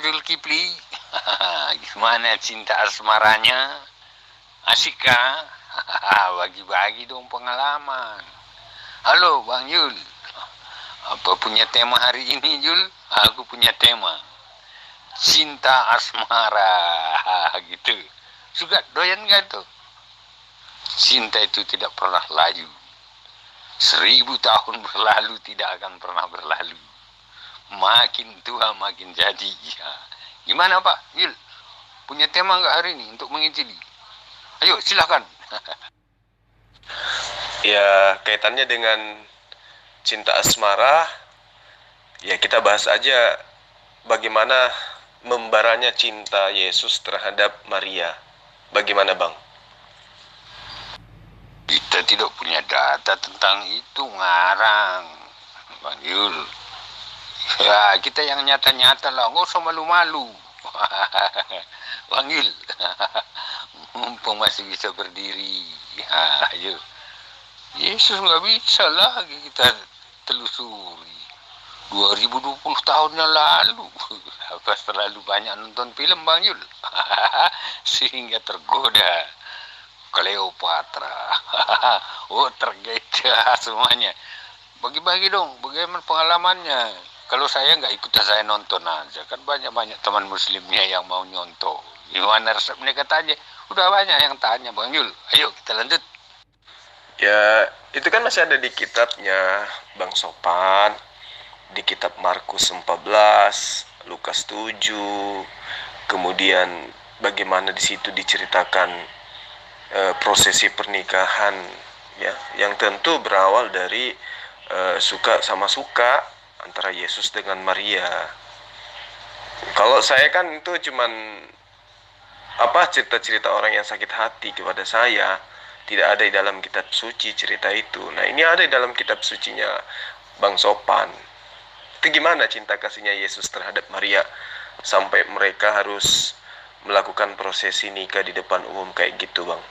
Zulkifli. Gimana cinta asmaranya? Asik kah? Bagi-bagi dong pengalaman. Halo Bang Yul, apa punya tema hari ini Yul? Aku punya tema cinta asmara. Gitu. Suka doyan gak tuh? Cinta itu tidak pernah layu. 1000 tahun berlalu tidak akan pernah berlalu. Makin tua makin jadi. Ya. Gimana Pak Yul? Punya tema nggak hari ini untuk mengisi? Ayo silakan. Ya, kaitannya dengan cinta asmara, ya kita bahas aja bagaimana membaranya cinta Yesus terhadap Maria. Bagaimana Bang? Kita tidak punya data tentang itu, ngarang Bang Yul. Ya kita yang nyata-nyata lah, nggak usah malu-malu. Bang Yul. Mumpung masih bisa berdiri. Ayo. Yesus nggak bisa lagi kita telusuri. 2020 tahun yang lalu. Apa terlalu banyak nonton film Bang Yul? Sehingga tergoda. Cleopatra. Oh tergesa semuanya. Bagi-bagi dong, bagaimana pengalamannya? Kalau saya nggak ikut, saya nonton aja. Kan banyak-banyak teman muslimnya yang mau nyontoh. Gimana resep mereka tanya? Udah banyak yang tanya Bang Yul. Ayo kita lanjut. Ya, itu kan masih ada di kitabnya Bang Sopan. Di kitab Markus 14, Lukas 7. Kemudian bagaimana di situ diceritakan prosesi pernikahan, ya, yang tentu berawal dari suka sama suka antara Yesus dengan Maria. Kalau saya kan itu cuman cerita-cerita orang yang sakit hati kepada saya, tidak ada di dalam kitab suci cerita itu. Nah, ini ada di dalam kitab sucinya Bang Sopan. Itu gimana cinta kasihnya Yesus terhadap Maria sampai mereka harus melakukan prosesi nikah di depan umum kayak gitu, Bang?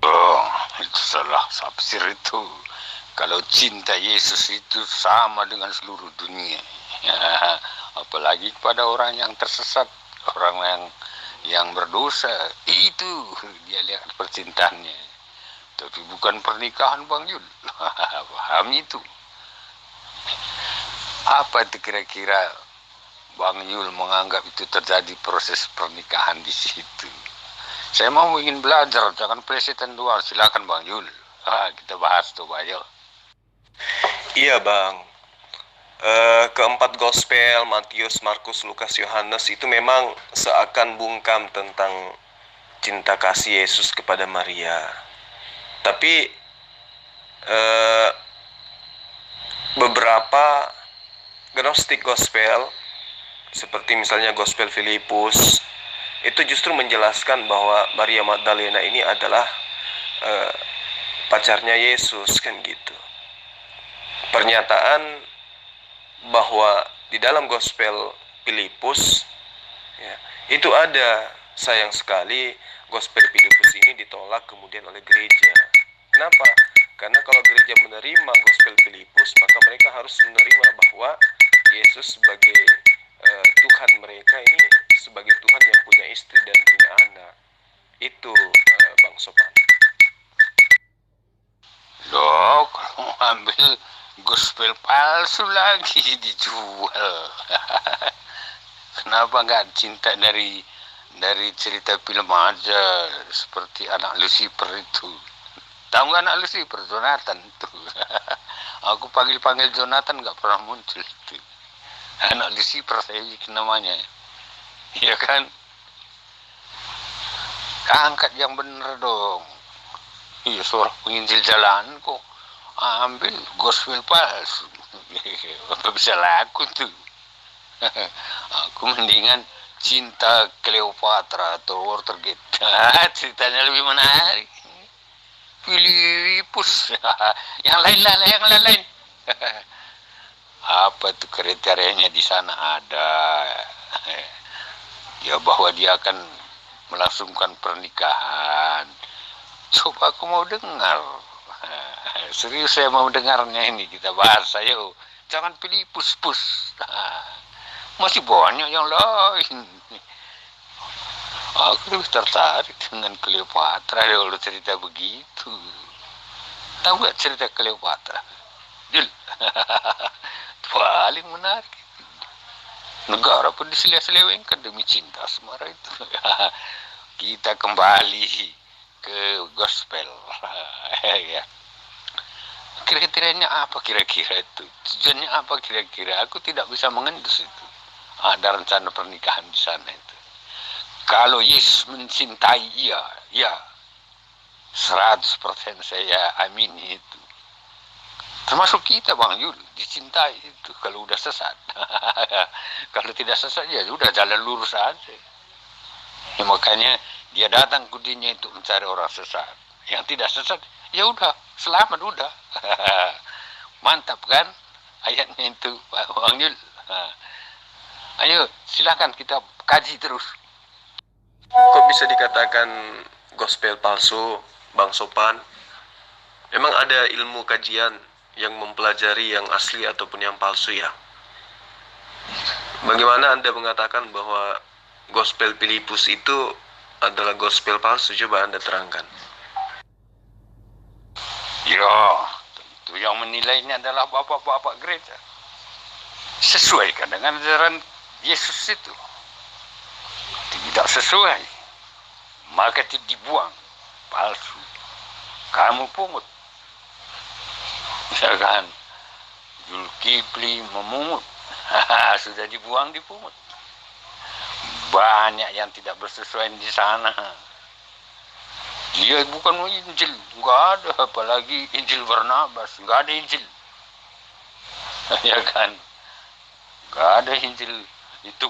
Oh, itu salah tafsir itu. Kalau cinta Yesus itu sama dengan seluruh dunia. Ya, apalagi kepada orang yang tersesat, orang yang berdosa, itu dia lihat percintaannya. Tapi bukan pernikahan Bang Yul. Paham itu. Apa itu kira-kira Bang Yul menganggap itu terjadi proses pernikahan di situ? Saya mau ingin belajar, jangan plesetan doang. Silakan Bang Yul. Kita bahas tuh, ayo. Iya Bang. Keempat gospel Matius, Markus, Lukas, Yohanes itu memang seakan bungkam tentang cinta kasih Yesus kepada Maria. Tapi beberapa gnostik gospel seperti misalnya gospel Filipus itu justru menjelaskan bahwa Maria Magdalena ini adalah pacarnya Yesus, kan gitu. Pernyataan bahwa di dalam gospel Filipus, ya, itu ada, sayang sekali gospel Filipus ini ditolak kemudian oleh gereja. Kenapa? Karena kalau gereja menerima gospel Filipus, maka mereka harus menerima bahwa Yesus sebagai Tuhan mereka ini, sebagai Tuhan yang punya istri dan punya anak. Itu Bang Sopan. Loh, kalau ambil gospel palsu lagi dijual. Kenapa nggak cinta dari cerita film aja, seperti anak Lucifer itu? Tahu nggak anak Lucifer? Jonathan itu. Aku panggil Jonathan nggak pernah muncul itu. Anak Lucifer saya bikin namanya. Iya kan? Angkat yang bener dong. Iya, seorang penginjil jalan kok ambil gospel palsu. Apa bisa laku tuh? Aku mendingan cinta Cleopatra atau Watergate. Ceritanya lebih menarik. Filipus. Yang lain. Apa tuh kriterianya di sana ada? Ya bahwa dia akan melangsungkan pernikahan. Coba aku mau dengar. Serius saya mau dengarnya ini. Kita bahas ayo. Jangan pilih pus-pus. Masih banyak yang lain. Aku lebih tertarik dengan Cleopatra kalau cerita begitu. Tahu gak cerita Cleopatra? Jul. Paling menarik. Negara pun diselewengkan demi cinta semara itu. Kita kembali ke gospel. Ya. Kira-kiranya apa kira-kira itu? Tujuannya apa kira-kira? Aku tidak bisa mengendus itu. Ada rencana pernikahan di sana itu. Kalau Yesus mencintai ya 100% saya amini itu. Termasuk kita Bang Yul, dicintai itu kalau udah sesat. Kalau tidak sesat ya sudah jalan lurus aja. Ya, makanya dia datang ke dunia itu mencari orang sesat. Yang tidak sesat, ya udah, selamat udah. Mantap kan ayatnya itu Bang Yul. Ayo silakan kita kaji terus. Kok bisa dikatakan gospel palsu, Bang Sopan? Memang ada ilmu kajian yang mempelajari yang asli ataupun yang palsu ya? Bagaimana Anda mengatakan bahwa gospel Filipus itu adalah gospel palsu? Coba Anda terangkan. Ya, tentu yang menilainya adalah bapak-bapak gereja. Sesuaikan dengan ajaran Yesus itu. Tidak sesuai, maka itu dibuang. Palsu. Kamu pungut. Ya kan? Zulkifli memungut. Sudah dibuang, dipungut. Banyak yang tidak bersesuaian di sana. Dia bukan Injil. Enggak ada. Apalagi Injil Barnabas. Enggak ada Injil. Ya kan? Enggak ada Injil. Itu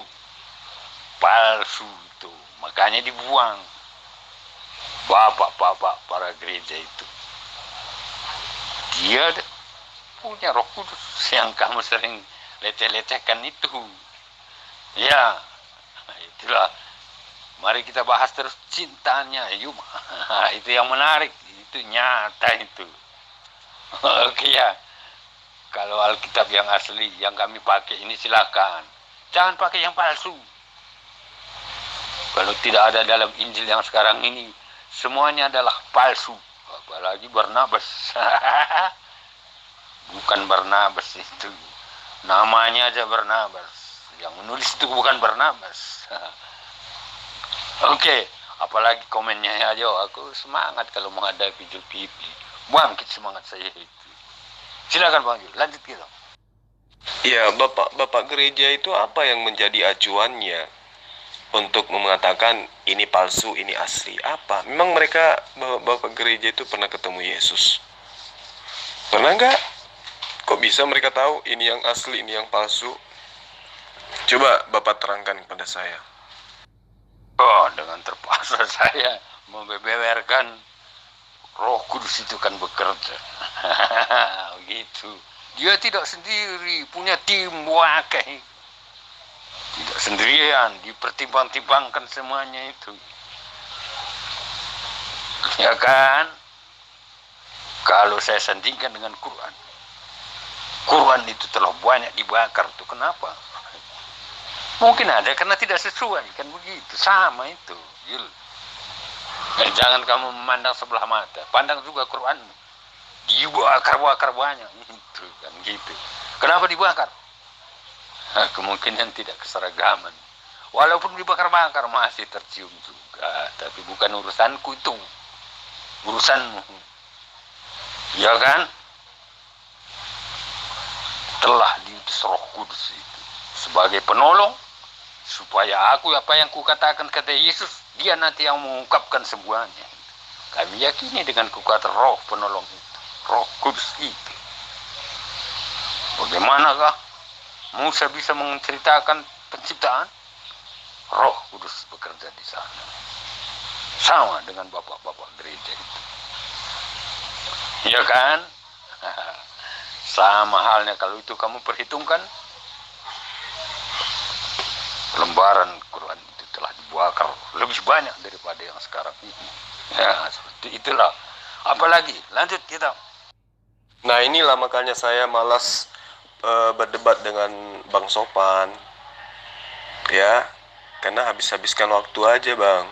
palsu itu. Makanya dibuang. Bapak-bapak para gereja itu. Dia punya Roh Kudus yang kamu sering leceh-lecehkan itu. Ya, itulah. Mari kita bahas terus cintanya Yuma. Itu yang menarik, itu nyata itu. Oke ya. Kalau Alkitab yang asli yang kami pakai ini silakan. Jangan pakai yang palsu. Kalau tidak ada dalam Injil yang sekarang ini, semuanya adalah palsu. Apalagi Barnabas. Bukan Barnabas itu. Namanya aja Barnabas. Yang menulis itu bukan Barnabas. Oke, apalagi komennya aja. Aku semangat kalau menghadapi Zulkifli. Bangkit semangat saya itu. Silakan Bang Jul, lanjut kita. Ya, Bapak gereja itu apa yang menjadi acuannya untuk mengatakan ini palsu, ini asli? Apa? Memang mereka, Bapak gereja itu pernah ketemu Yesus? Pernah nggak? Kok bisa mereka tahu ini yang asli, ini yang palsu? Coba Bapak terangkan kepada saya. Oh, dengan terpaksa saya membeberkan Roh Kudus itu kan bekerja. Begitu. Dia tidak sendiri, punya tim wakai. Tidak sendirian, dipertimbang-timbangkan semuanya itu. Ya kan? Kalau saya sandingkan dengan Quran. Quran itu telah banyak dibakar tuh. Kenapa? Mungkin ada karena tidak sesuai, kan begitu. Sama itu. Jangan kamu memandang sebelah mata. Pandang juga Quran. Dibakar-bakar banyak. Itu kan gitu. Kenapa dibakar? Kemungkinan tidak keseragaman. Walaupun dibakar-bakar masih tercium juga. Tapi bukan urusanku itu. Urusanmu. Ya kan? Telah diutus Roh Kudus itu sebagai penolong. Supaya aku apa yang kukatakan kata Yesus, dia nanti yang mengungkapkan semuanya. Kami yakini dengan kekuatan Roh penolong itu. Roh Kudus itu. Bagaimanakah Musa bisa menceritakan penciptaan? Roh Kudus bekerja di sana. Sama dengan bapak-bapak gereja itu. Ya kan? Sama halnya kalau itu kamu perhitungkan, lembaran Quran itu telah dibakar lebih banyak daripada yang sekarang ini. Ya, seperti itulah. Apalagi, lanjut kita. Nah, inilah makanya saya malas berdebat dengan Bang Sopan. Ya, karena habis-habiskan waktu aja, Bang.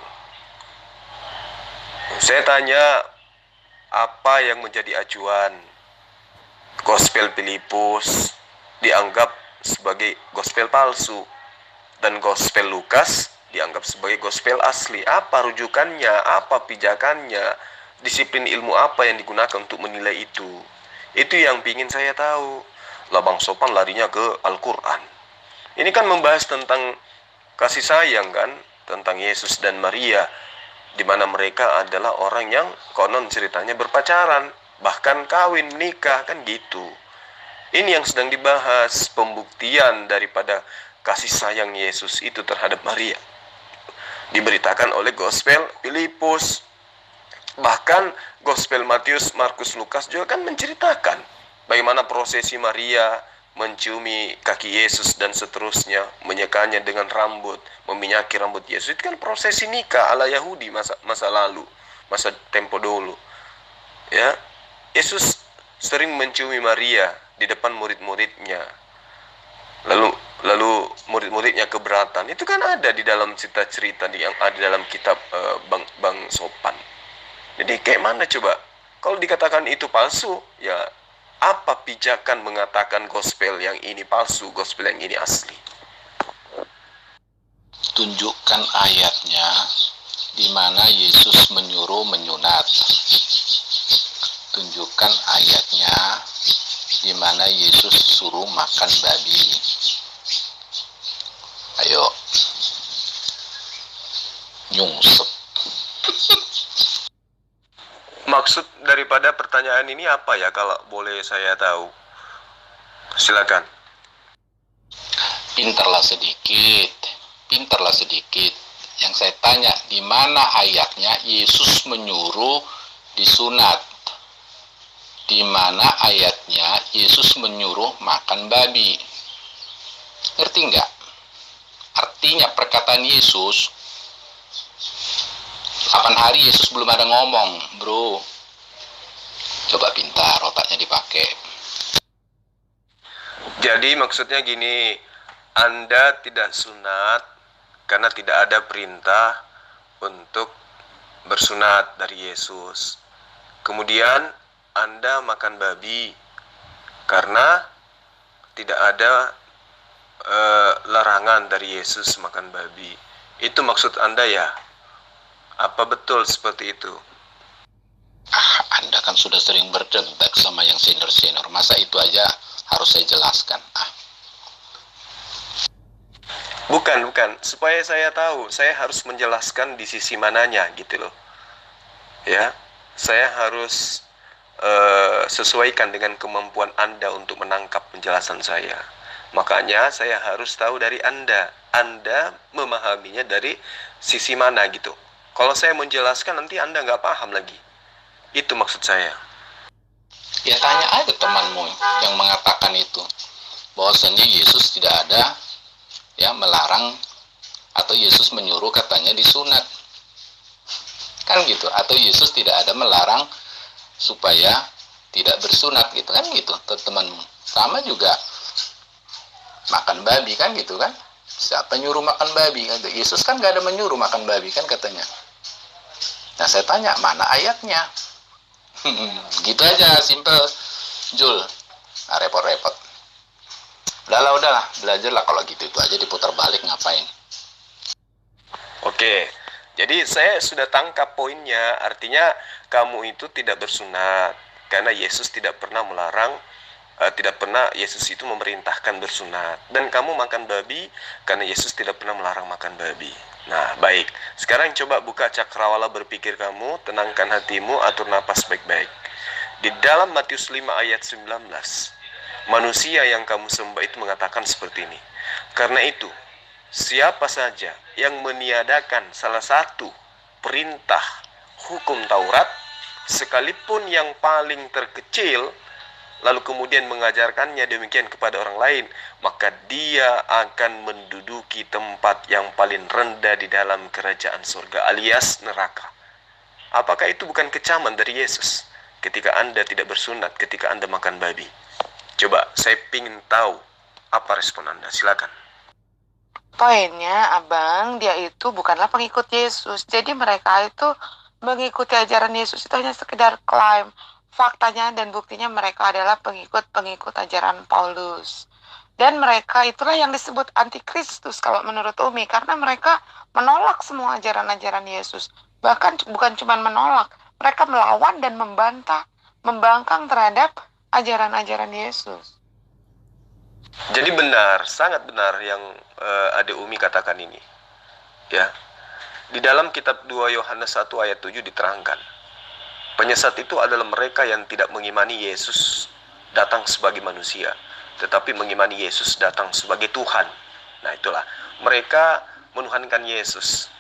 Saya tanya, apa yang menjadi acuan? Gospel Filipus dianggap sebagai gospel palsu, dan gospel Lukas dianggap sebagai gospel asli. Apa rujukannya? Apa pijakannya? Disiplin ilmu apa yang digunakan untuk menilai itu? Itu yang ingin saya tahu. Lah Bang Sopan larinya ke Al-Quran. Ini kan membahas tentang kasih sayang kan, tentang Yesus dan Maria, di mana mereka adalah orang yang konon ceritanya berpacaran, bahkan kawin, nikah, kan gitu. Ini yang sedang dibahas, pembuktian daripada kasih sayang Yesus itu terhadap Maria. Diberitakan oleh Gospel Filipus. Bahkan Gospel Matius, Markus, Lukas juga kan menceritakan bagaimana prosesi Maria menciumi kaki Yesus dan seterusnya, menyekanya dengan rambut, meminyaki rambut Yesus. Itu kan prosesi nikah ala Yahudi masa lalu, masa tempo dulu. Ya, Yesus sering menciumi Maria di depan murid-muridnya. Lalu murid-muridnya keberatan. Itu kan ada di dalam cerita-cerita yang ada dalam kitab Bang Sopan. Jadi kayak mana coba? Kalau dikatakan itu palsu, ya apa pijakan mengatakan gospel yang ini palsu, gospel yang ini asli? Tunjukkan ayatnya di mana Yesus menyuruh menyunat. Tunjukkan ayatnya di mana Yesus suruh makan babi. Ayo, nyungsep. Maksud daripada pertanyaan ini apa ya, kalau boleh saya tahu? Silakan. Pinterlah sedikit. Yang saya tanya, di mana ayatnya Yesus menyuruh disunat? Di mana ayatnya Yesus menyuruh makan babi? Ngerti nggak? Artinya perkataan Yesus, 8 hari Yesus belum ada ngomong, bro. Coba pintar, otaknya dipakai. Jadi maksudnya gini, Anda tidak sunat karena tidak ada perintah untuk bersunat dari Yesus. Kemudian Anda makan babi karena tidak ada larangan dari Yesus makan babi. Itu maksud Anda ya? Apa betul seperti itu? Anda kan sudah sering berdebat sama yang senior-senior. Masa itu aja harus saya jelaskan? Bukan. Supaya saya tahu, saya harus menjelaskan di sisi mananya gitu loh. Ya, saya harus sesuaikan dengan kemampuan Anda untuk menangkap penjelasan saya. Makanya saya harus tahu dari Anda memahaminya dari sisi mana gitu. Kalau saya menjelaskan nanti Anda nggak paham lagi. Itu maksud saya. Ya tanya aja temanmu yang mengatakan itu, bahwasanya Yesus tidak ada ya melarang, atau Yesus menyuruh katanya disunat. Kan gitu. Atau Yesus tidak ada melarang supaya tidak bersunat gitu kan gitu temanmu. Sama juga makan babi kan gitu kan. Siapa nyuruh makan babi? Yesus kan gak ada menyuruh makan babi kan katanya. Nah saya tanya, mana ayatnya? Gitu aja, simple, Jul. Nah, repot-repot. Udahlah, belajarlah kalau gitu. Itu aja diputar balik ngapain? Oke, jadi saya sudah tangkap poinnya. Artinya kamu itu tidak bersunat karena Yesus tidak pernah melarang, tidak pernah Yesus itu memerintahkan bersunat. Dan kamu makan babi karena Yesus tidak pernah melarang makan babi. Nah, baik. Sekarang coba buka cakrawala berpikir kamu, tenangkan hatimu, atur napas baik-baik. Di dalam Matius 5 ayat 19, manusia yang kamu sembah itu mengatakan seperti ini. Karena itu, siapa saja yang meniadakan salah satu perintah hukum Taurat, sekalipun yang paling terkecil, lalu kemudian mengajarkannya demikian kepada orang lain, maka dia akan menduduki tempat yang paling rendah di dalam kerajaan surga, alias neraka. Apakah itu bukan kecaman dari Yesus ketika Anda tidak bersunat, ketika Anda makan babi? Coba, saya ingin tahu apa respon Anda. Silakan. Poinnya, Abang, dia itu bukanlah pengikut Yesus. Jadi mereka itu mengikuti ajaran Yesus itu hanya sekedar klaim. Faktanya dan buktinya mereka adalah pengikut-pengikut ajaran Paulus. Dan mereka itulah yang disebut antikristus kalau menurut Umi. Karena mereka menolak semua ajaran-ajaran Yesus. Bahkan bukan cuma menolak, mereka melawan dan membantah, membangkang terhadap ajaran-ajaran Yesus. Jadi benar, sangat benar yang Ade Umi katakan ini. Ya. Di dalam kitab 2 Yohanes 1 ayat 7 diterangkan, penyesat itu adalah mereka yang tidak mengimani Yesus datang sebagai manusia, tetapi mengimani Yesus datang sebagai Tuhan. Nah, itulah mereka menuhankan Yesus.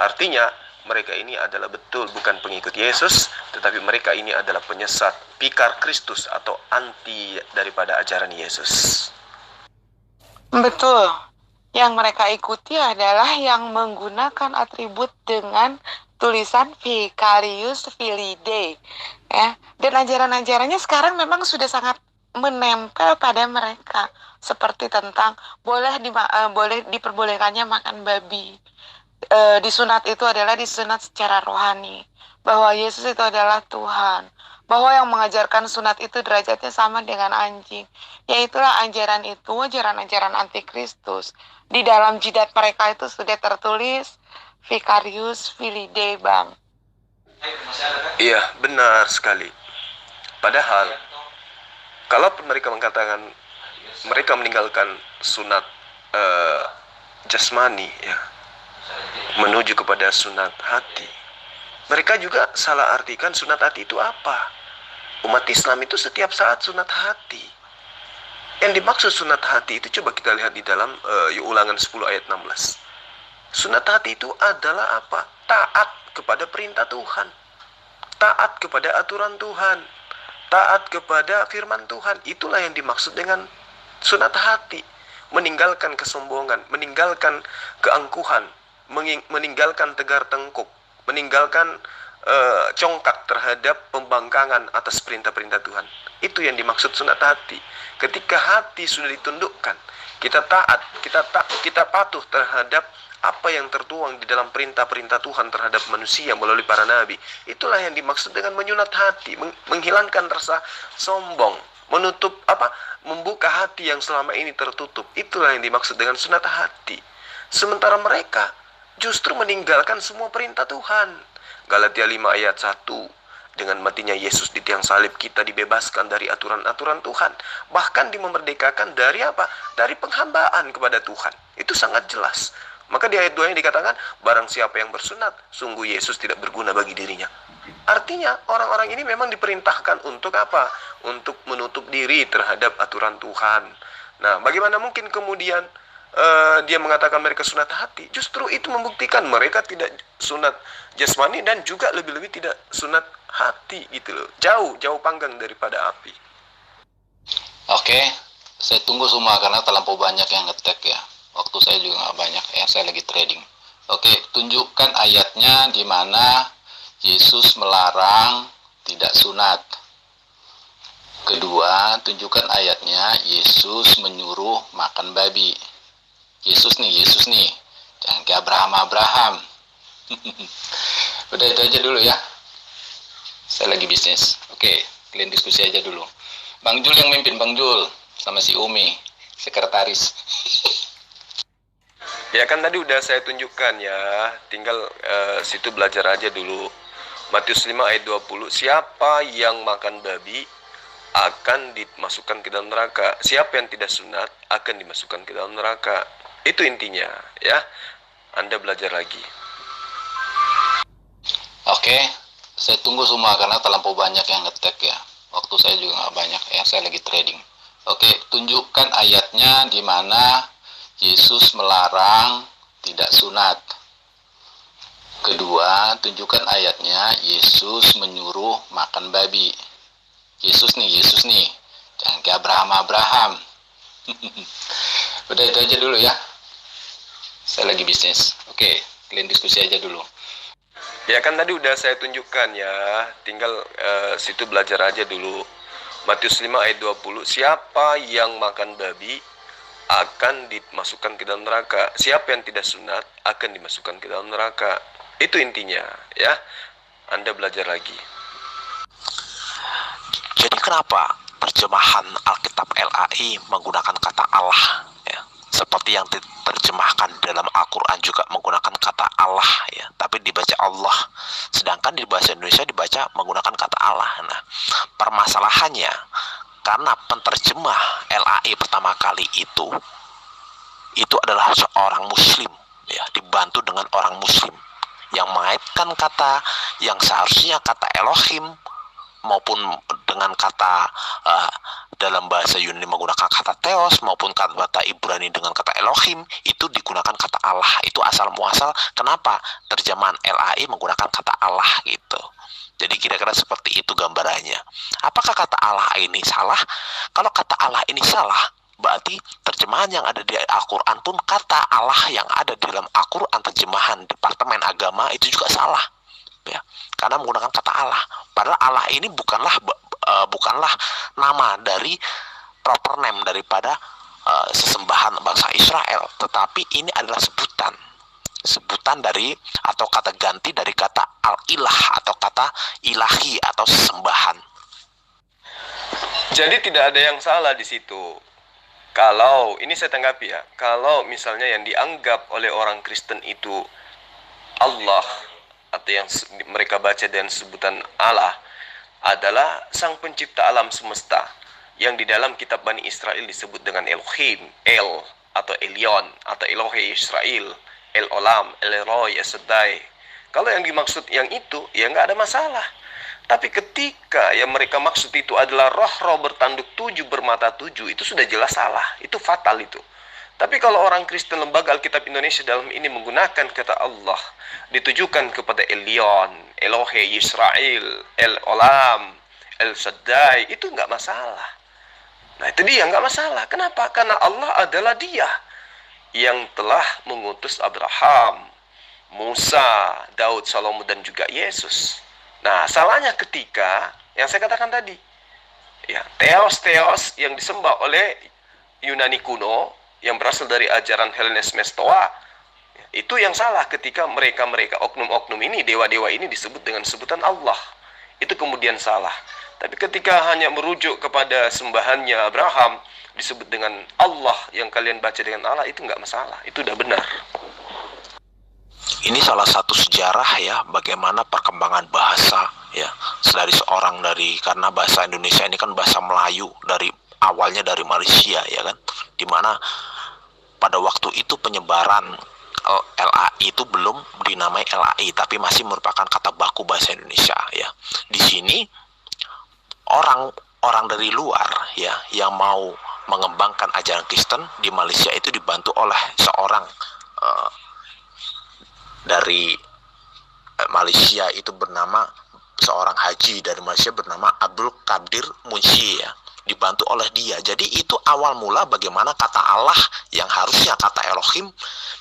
Artinya mereka ini adalah betul bukan pengikut Yesus, tetapi mereka ini adalah penyesat, pikar Kristus atau anti daripada ajaran Yesus. Betul. Yang mereka ikuti adalah yang menggunakan atribut dengan tulisan Vicarius Filii, ya. Dan ajaran-ajarannya sekarang memang sudah sangat menempel pada mereka, seperti tentang boleh diperbolehkannya makan babi. Disunat itu adalah disunat secara rohani, bahwa Yesus itu adalah Tuhan, bahwa yang mengajarkan sunat itu derajatnya sama dengan anjing. Yaitulah ajaran-ajaran antikristus. Di dalam jidat mereka itu sudah tertulis Vicarius Filii, Bang. Iya, benar sekali. Padahal, kalau mereka mengatakan mereka meninggalkan sunat jasmani, ya, menuju kepada sunat hati, mereka juga salah artikan sunat hati itu apa. Umat Islam itu setiap saat sunat hati. Yang dimaksud sunat hati itu coba kita lihat di dalam Ulangan 10 ayat 16. Sunat hati itu adalah apa? Taat kepada perintah Tuhan, taat kepada aturan Tuhan, taat kepada firman Tuhan. Itulah yang dimaksud dengan sunat hati. Meninggalkan kesombongan, meninggalkan keangkuhan, meninggalkan tegar tengkuk, meninggalkan congkak terhadap pembangkangan atas perintah-perintah Tuhan. Itu yang dimaksud sunat hati. Ketika hati sudah ditundukkan, kita taat, kita patuh terhadap apa yang tertuang di dalam perintah-perintah Tuhan terhadap manusia melalui para nabi. Itulah yang dimaksud dengan menyunat hati, menghilangkan rasa sombong, membuka hati yang selama ini tertutup. Itulah yang dimaksud dengan sunat hati. Sementara mereka justru meninggalkan semua perintah Tuhan. Galatia 5 ayat 1, dengan matinya Yesus di tiang salib kita dibebaskan dari aturan-aturan Tuhan. Bahkan dimerdekakan dari apa? Dari penghambaan kepada Tuhan. Itu sangat jelas. Maka di ayat 2 yang dikatakan, barang siapa yang bersunat, sungguh Yesus tidak berguna bagi dirinya. Artinya orang-orang ini memang diperintahkan untuk apa? Untuk menutup diri terhadap aturan Tuhan. Nah, bagaimana mungkin kemudian dia mengatakan mereka sunat hati? Justru itu membuktikan mereka tidak sunat jasmani dan juga lebih-lebih tidak sunat hati gitu loh. Jauh panggang daripada api. Oke, saya tunggu semua karena terlampau banyak yang ngetek ya. Waktu saya juga nggak banyak ya, saya lagi trading. Oke, tunjukkan ayatnya di mana Yesus melarang tidak sunat. Kedua, tunjukkan ayatnya Yesus menyuruh makan babi. Yesus nih. Jangan kayak Abraham. Udah itu aja dulu ya. Saya lagi bisnis. Oke, kalian diskusi aja dulu. Bang Jul yang mimpin, Bang Jul. Sama si Umi, sekretaris. Ya kan tadi udah saya tunjukkan ya. Tinggal situ belajar aja dulu. Matius 5 ayat 20. Siapa yang makan babi akan dimasukkan ke dalam neraka. Siapa yang tidak sunat akan dimasukkan ke dalam neraka. Itu intinya ya. Anda belajar lagi. Oke, saya tunggu semua karena terlampau banyak yang ngetek ya. Waktu saya juga nggak banyak ya, saya lagi trading. Oke, tunjukkan ayatnya di mana Yesus melarang tidak sunat. Kedua, tunjukkan ayatnya Yesus menyuruh makan babi. Yesus nih. Jangan kayak Abraham. Udah itu aja dulu ya. Saya lagi bisnis. Oke, kalian diskusi aja dulu. Ya kan tadi udah saya tunjukkan ya. Tinggal situ belajar aja dulu. Matius 5 ayat 20. Siapa yang makan babi akan dimasukkan ke dalam neraka. Siapa yang tidak sunat akan dimasukkan ke dalam neraka. Itu intinya, ya. Anda belajar lagi. Jadi kenapa terjemahan Alkitab LAI menggunakan kata Allah, ya? Seperti yang diterjemahkan dalam Al-Quran juga menggunakan kata Allah, ya, tapi dibaca Allah. Sedangkan di bahasa Indonesia dibaca menggunakan kata Allah. Nah, permasalahannya karena penterjemah LAI pertama kali itu adalah seorang muslim, ya, dibantu dengan orang muslim yang mengaitkan kata yang seharusnya kata Elohim maupun dengan kata dalam bahasa Yunani menggunakan kata Theos maupun kata Ibrani dengan kata Elohim, itu digunakan kata Allah. Itu asal muasal kenapa terjemahan LAI menggunakan kata Allah gitu. Jadi kira-kira seperti itu gambarannya. Apakah kata Allah ini salah? Kalau kata Allah ini salah, berarti terjemahan yang ada di Al-Quran pun kata Allah yang ada di dalam Al-Quran terjemahan Departemen Agama itu juga salah, ya, karena menggunakan kata Allah. Padahal Allah ini bukanlah nama dari proper name daripada sesembahan bangsa Israel, tetapi ini adalah sebutan dari atau kata ganti dari kata al-ilah atau kata ilahi atau sesembahan. Jadi tidak ada yang salah di situ. Kalau ini saya tanggapi, ya, kalau misalnya yang dianggap oleh orang Kristen itu Allah atau yang mereka baca dengan sebutan Allah adalah sang pencipta alam semesta yang di dalam kitab Bani Israel disebut dengan Elohim, El atau Elion atau Elohe Israel, El Olam, El Roy, Esedai. Kalau yang dimaksud yang itu, ya nggak ada masalah. Tapi ketika yang mereka maksud itu adalah roh-roh bertanduk 7 bermata 7, itu sudah jelas salah. Itu fatal itu. Tapi kalau orang Kristen Lembaga Alkitab Indonesia dalam ini menggunakan kata Allah, ditujukan kepada Elion, Elohe Israel, El Olam, El Shaddai, itu nggak masalah. Nah itu dia, nggak masalah. Kenapa? Karena Allah adalah dia yang telah mengutus Abraham, Musa, Daud, Salomo, dan juga Yesus. Nah salahnya ketika yang saya katakan tadi, ya, Theos yang disembah oleh Yunani kuno, yang berasal dari ajaran Hellenisme Stoa, itu yang salah ketika mereka oknum-oknum ini, dewa-dewa ini disebut dengan sebutan Allah. Itu kemudian salah. Tapi ketika hanya merujuk kepada sembahannya Abraham disebut dengan Allah, yang kalian baca dengan Allah, itu nggak masalah. Itu udah benar. Ini salah satu sejarah, ya, bagaimana perkembangan bahasa, ya, karena bahasa Indonesia ini kan bahasa Melayu dari awalnya dari Malaysia, ya kan, dimana pada waktu itu penyebaran LAI itu belum dinamai LAI, tapi masih merupakan kata baku bahasa Indonesia, ya. Di sini orang dari luar, ya, yang mau mengembangkan ajaran Kristen di Malaysia itu dibantu oleh seorang dari Malaysia, itu bernama seorang haji dari Malaysia bernama Abdul Qadir Munshi, ya, dibantu oleh dia. Jadi itu awal mula bagaimana kata Allah yang harusnya kata Elohim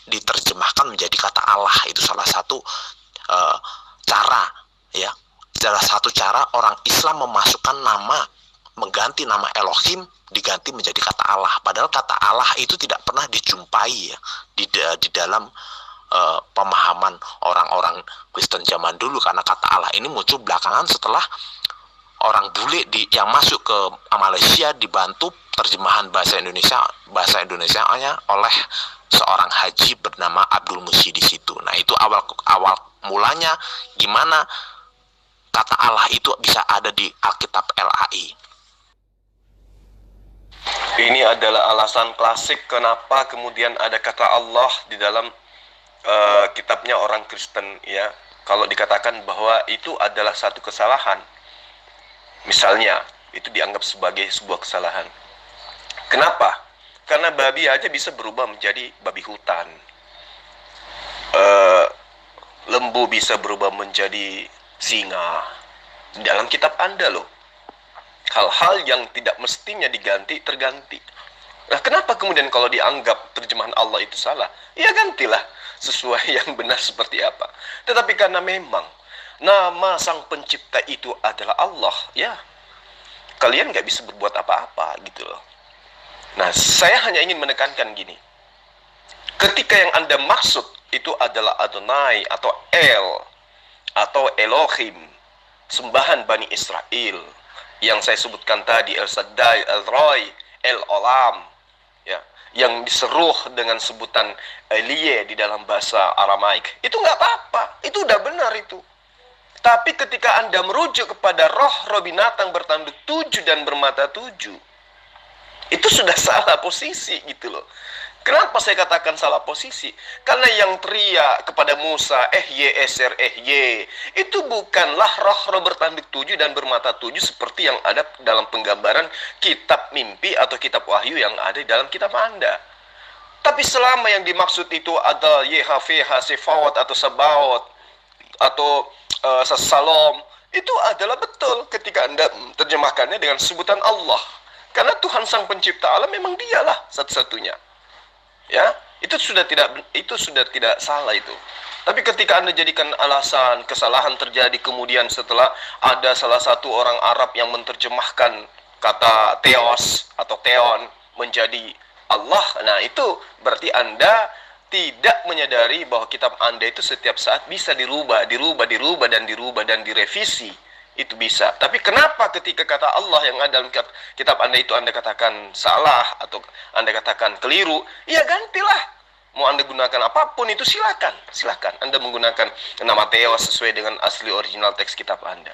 diterjemahkan menjadi kata Allah. Itu salah satu cara, ya, salah satu cara orang Islam memasukkan nama, mengganti nama Elohim diganti menjadi kata Allah. Padahal kata Allah itu tidak pernah dijumpai, ya, di dalam pemahaman orang-orang Kristen zaman dulu, karena kata Allah ini muncul belakangan setelah orang bule yang masuk ke Malaysia dibantu terjemahan bahasa Indonesianya oleh seorang haji bernama Abdul Musi di situ. Nah itu awal mulanya gimana kata Allah itu bisa ada di Alkitab LAI. Ini adalah alasan klasik kenapa kemudian ada kata Allah di dalam kitabnya orang Kristen, ya. Kalau dikatakan bahwa itu adalah satu kesalahan, misalnya itu dianggap sebagai sebuah kesalahan. Kenapa? Karena babi aja bisa berubah menjadi babi hutan, lembu bisa berubah menjadi singa. Dalam kitab Anda loh, hal-hal yang tidak mestinya diganti terganti. Nah, kenapa kemudian kalau dianggap terjemahan Allah itu salah? Ya gantilah sesuai yang benar seperti apa. Tetapi karena memang nama sang pencipta itu adalah Allah, ya, kalian nggak bisa berbuat apa-apa gitu loh. Nah, saya hanya ingin menekankan gini. Ketika yang Anda maksud itu adalah Adonai atau El atau Elohim, sembahan Bani Israel, yang saya sebutkan tadi, El Shaddai, El Roy, El Olam, ya, yang diseruh dengan sebutan Elie di dalam bahasa Aramaik, itu nggak apa-apa, itu udah benar itu. Tapi ketika Anda merujuk kepada roh binatang bertanduk 7 dan bermata 7, itu sudah salah posisi gitu loh. Kenapa saya katakan salah posisi? Karena yang teriak kepada Musa, itu bukanlah roh bertanduk 7 dan bermata 7 seperti yang ada dalam penggambaran kitab mimpi atau kitab wahyu yang ada di dalam kitab Anda. Tapi selama yang dimaksud itu ada YHVH, Sefawat atau Sabaot atau Sasalom, itu adalah betul ketika Anda terjemahkannya dengan sebutan Allah. Karena Tuhan Sang Pencipta alam memang dialah satu-satunya. Ya, itu sudah tidak salah itu. Tapi ketika Anda jadikan alasan kesalahan terjadi kemudian setelah ada salah satu orang Arab yang menerjemahkan kata theos atau theon menjadi Allah, nah itu berarti Anda tidak menyadari bahwa kitab Anda itu setiap saat bisa dirubah dan direvisi. Itu bisa. Tapi kenapa ketika kata Allah yang ada dalam kitab Anda itu Anda katakan salah atau Anda katakan keliru? Ya gantilah. Mau Anda gunakan apapun itu silakan. Anda menggunakan nama Theos sesuai dengan asli original teks kitab Anda.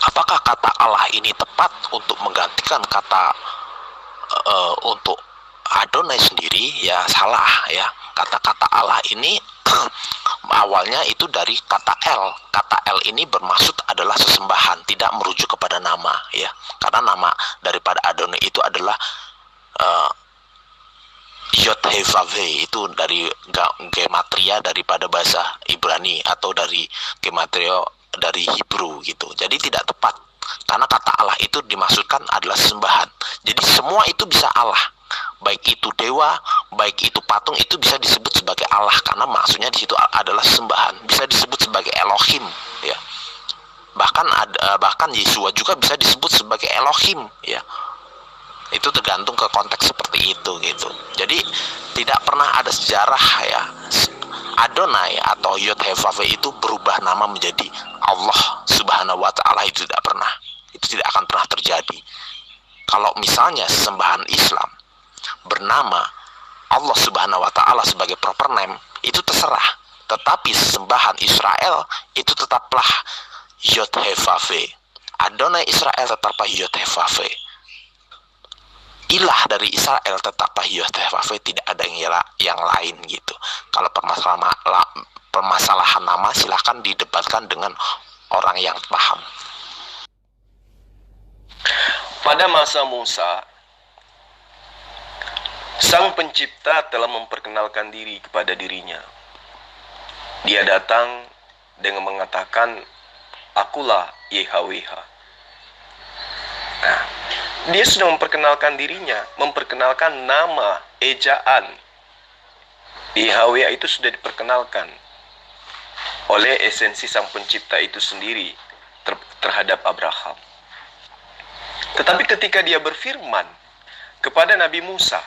Apakah kata Allah ini tepat untuk menggantikan kata untuk Adonai sendiri? Ya salah ya. Kata-kata Allah ini awalnya itu dari kata El. Kata El ini bermaksud adalah sesembahan, tidak merujuk kepada nama ya. Karena nama daripada Adonai itu adalah Yod-Heh-Vav-He, itu dari gematria daripada bahasa Ibrani atau dari gematria dari Hebrew gitu. Jadi tidak tepat karena kata Allah itu dimaksudkan adalah sesembahan. Jadi semua itu bisa Allah. Baik itu dewa, baik itu patung, itu bisa disebut sebagai Allah karena maksudnya di situ adalah sembahan. Bisa disebut sebagai Elohim, ya. Bahkan Yesua juga bisa disebut sebagai Elohim, ya. Itu tergantung ke konteks seperti itu, gitu. Jadi tidak pernah ada sejarah ya Adonai atau Yod-Heh-Vav-He itu berubah nama menjadi Allah Subhanahu wa Ta'ala, itu tidak pernah. Itu tidak akan pernah terjadi. Kalau misalnya sesembahan Islam bernama Allah Subhanahu wa Ta'ala sebagai proper name, itu terserah. Tetapi sesembahan Israel itu tetaplah Yod-Heh-Vav-He. Adonai Israel tetaplah Yod-Heh-Vav-He. Ilah dari Israel tetaplah Yod-Heh-Vav-He, tidak ada yang lain gitu. Kalau permasalahan nama silahkan didebatkan dengan orang yang paham. Pada masa Musa, Sang Pencipta telah memperkenalkan diri kepada dirinya. Dia datang dengan mengatakan, "Akulah YHWH." Nah, dia sudah memperkenalkan dirinya, memperkenalkan nama, ejaan. YHWH itu sudah diperkenalkan oleh esensi Sang Pencipta itu sendiri terhadap Abraham. Tetapi ketika dia berfirman kepada Nabi Musa,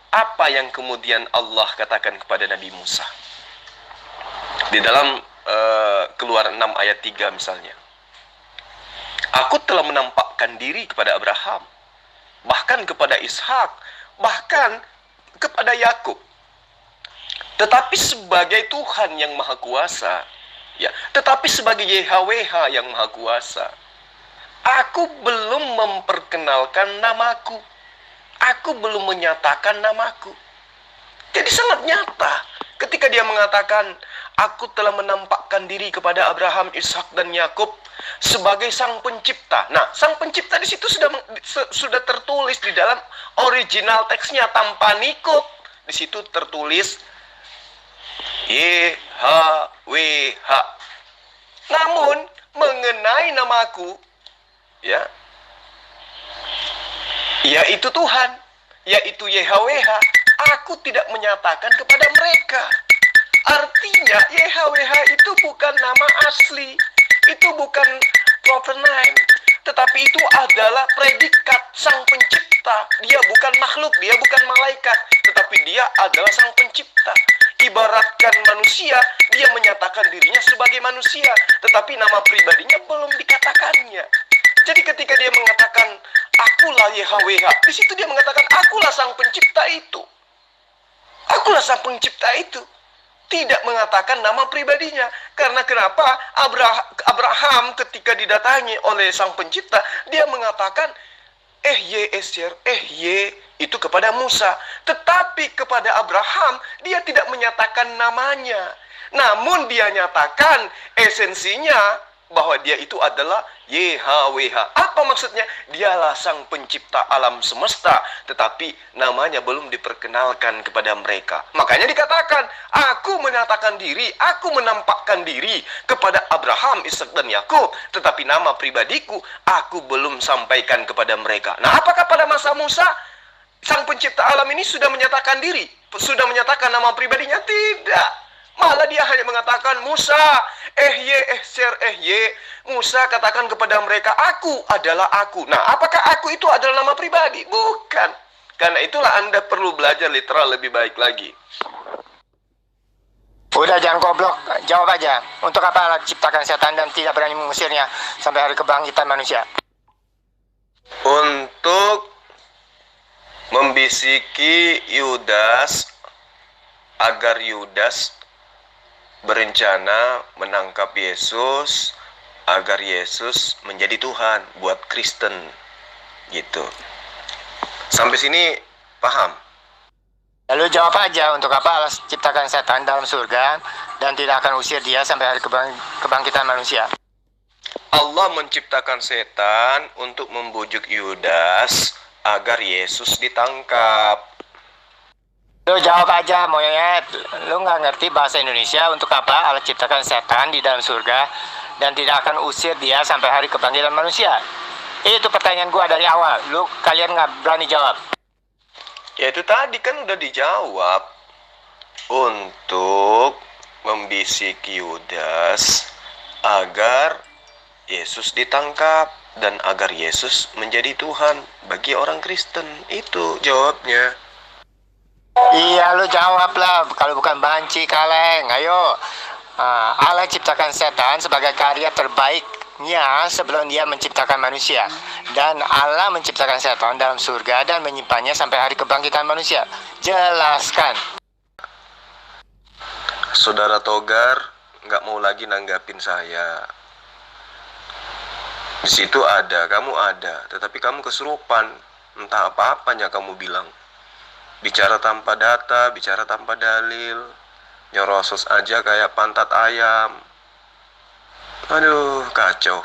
apa yang kemudian Allah katakan kepada Nabi Musa? Di dalam Keluaran 6 ayat 3 misalnya. Aku telah menampakkan diri kepada Abraham, bahkan kepada Ishak, bahkan kepada Yakub. Tetapi sebagai Tuhan yang Maha Kuasa, ya, tetapi sebagai YHWH yang Maha Kuasa, aku belum memperkenalkan namaku. Aku belum menyatakan namaku. Jadi sangat nyata ketika dia mengatakan, aku telah menampakkan diri kepada Abraham, Ishak dan Yakub sebagai Sang Pencipta. Nah, Sang Pencipta di situ sudah tertulis di dalam original teksnya tanpa nikut. Di situ tertulis YHWH. Namun mengenai namaku, ya, yaitu Tuhan, yaitu YHWH, aku tidak menyatakan kepada mereka. Artinya YHWH itu bukan nama asli, itu bukan proper name, tetapi itu adalah predikat Sang Pencipta. Dia bukan makhluk, dia bukan malaikat, tetapi dia adalah Sang Pencipta. Ibaratkan manusia, dia menyatakan dirinya sebagai manusia, tetapi nama pribadinya belum dikatakannya. Jadi ketika dia mengatakan, akulah YHWH, di situ dia mengatakan, akulah Sang Pencipta itu. Akulah Sang Pencipta itu. Tidak mengatakan nama pribadinya. Karena kenapa? Abraham ketika didatangi oleh Sang Pencipta, dia mengatakan itu kepada Musa. Tetapi kepada Abraham, dia tidak menyatakan namanya. Namun dia nyatakan esensinya bahwa dia itu adalah YHWH. Apa maksudnya? Dialah Sang Pencipta alam semesta, tetapi namanya belum diperkenalkan kepada mereka. Makanya dikatakan, aku menyatakan diri, aku menampakkan diri kepada Abraham, Ishak dan Yakub, tetapi nama pribadiku aku belum sampaikan kepada mereka. Nah, apakah pada masa Musa Sang Pencipta alam ini sudah menyatakan diri? Sudah menyatakan nama pribadinya? Tidak. Malah dia hanya mengatakan, Musa, Musa katakan kepada mereka, aku adalah aku. Nah, apakah aku itu adalah nama pribadi? Bukan. Karena itulah Anda perlu belajar literal lebih baik lagi. Udah, jangan goblok, jawab aja. Untuk apa Allah ciptakan setan dan tidak berani mengusirnya sampai hari kebangkitan manusia? Untuk membisiki Yudas agar Yudas berencana menangkap Yesus agar Yesus menjadi Tuhan buat Kristen gitu. Sampai sini paham? Lalu jawab aja, untuk apa Allah ciptakan setan dalam surga dan tidak akan usir dia sampai hari kebangkitan manusia? Allah menciptakan setan untuk membujuk Yudas agar Yesus ditangkap. Lu jawab aja, monyet. Lu nggak ngerti bahasa Indonesia. Untuk apa Allah ciptakan setan di dalam surga dan tidak akan usir dia sampai hari kebangkitan manusia? Itu pertanyaan gua dari awal. Kalian nggak berani jawab. Ya itu tadi kan udah dijawab. Untuk membisiki Yudas agar Yesus ditangkap dan agar Yesus menjadi Tuhan bagi orang Kristen. Itu jawabnya. Iya, lu jawab lah. Kalau bukan banci kaleng, ayo. Allah ciptakan setan sebagai karya terbaiknya sebelum dia menciptakan manusia. Dan Allah menciptakan setan dalam surga dan menyimpannya sampai hari kebangkitan manusia. Jelaskan. Saudara Togar nggak mau lagi nanggapin saya. Di situ ada, kamu ada, tetapi kamu kesurupan. Entah apa-apanya kamu bilang. Bicara tanpa data, bicara tanpa dalil, nyorosos aja kayak pantat ayam. Aduh, kacau.